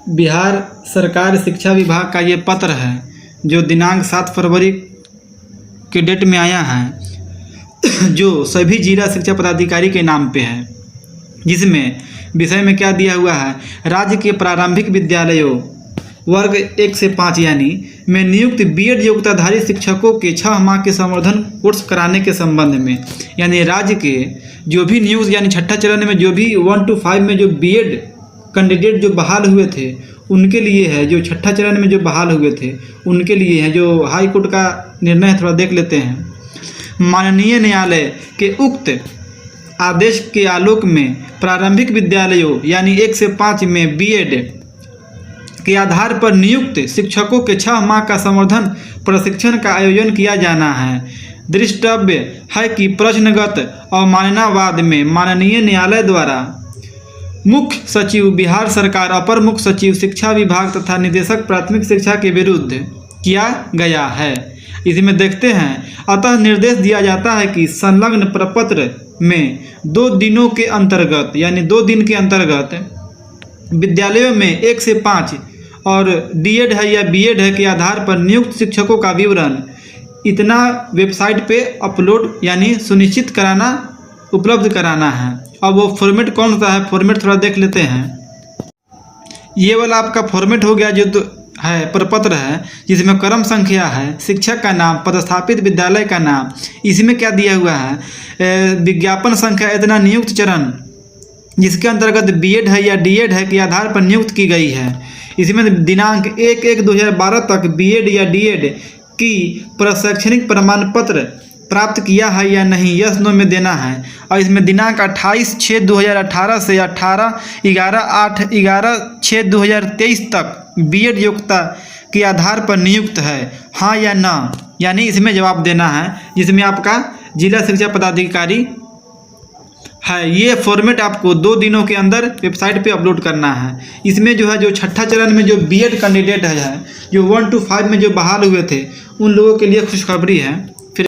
बिहार सरकार शिक्षा विभाग का ये पत्र है जो दिनांक 7 फरवरी के डेट में आया है, जो सभी जिला शिक्षा पदाधिकारी के नाम पे है, जिसमें विषय में क्या दिया हुआ है, राज्य के प्रारंभिक विद्यालयों वर्ग 1 से 5 यानी में नियुक्त बीएड योग्यताधारी शिक्षकों के 6 माह के संवर्धन कोर्स कराने के संबंध में, यानी राज्य के जो भी नियुक्त यानी छठा चरण में जो भी 1 to 5 में जो बीएड कैंडिडेट जो बहाल हुए थे उनके लिए है, जो छठा चरण में जो बहाल हुए थे उनके लिए है, जो हाई कोर्ट का निर्णय है थोड़ा देख लेते हैं। माननीय न्यायालय के उक्त आदेश के आलोक में प्रारंभिक विद्यालयों यानी 1 से 5 में बीएड के आधार पर नियुक्त शिक्षकों के 6 माह का संवर्धन प्रशिक्षण का आयोजन किया जाना है। दृष्टव्य है कि प्रश्नगत अवमाननावाद में माननीय न्यायालय द्वारा मुख्य सचिव बिहार सरकार, अपर मुख्य सचिव शिक्षा विभाग तथा निदेशक प्राथमिक शिक्षा के विरुद्ध किया गया है। इसमें देखते हैं, अतः निर्देश दिया जाता है कि संलग्न प्रपत्र में 2 दिनों के अंतर्गत यानी 2 दिन के अंतर्गत विद्यालयों में 1 से 5 और डीएड है या बीएड है के आधार पर नियुक्त शिक्षकों का विवरण इतना वेबसाइट पे अपलोड यानी सुनिश्चित कराना, उपलब्ध कराना है। अब वो फॉर्मेट कौन सा है, फॉर्मेट थोड़ा देख लेते हैं। ये वाला आपका फॉर्मेट हो गया जो है प्रपत्र है, जिसमें क्रम संख्या है, शिक्षक का नाम, पदस्थापित विद्यालय का नाम, इसमें क्या दिया हुआ है, विज्ञापन संख्या इतना, नियुक्त चरण जिसके अंतर्गत बीएड है या डीएड है के आधार पर नियुक्त की गई है। इसमें दिनांक 1/1/2012 तक बीएड या डीएड की प्रशैक्षणिक प्रमाण पत्र प्राप्त किया है या नहीं, यस नो में देना है। और इसमें दिनांक 28/6/2018 से 18/8/11/6/2023 तक बीएड योग्यता के आधार पर नियुक्त है, हाँ या ना, यानी इसमें जवाब देना है, जिसमें आपका जिला शिक्षा पदाधिकारी है। ये फॉर्मेट आपको 2 दिनों के अंदर वेबसाइट पे अपलोड करना है। इसमें जो है, जो छठा चरण में जो बीएड कैंडिडेट है, जो 1 to 5 में जो बहाल हुए थे उन लोगों के लिए खुशखबरी है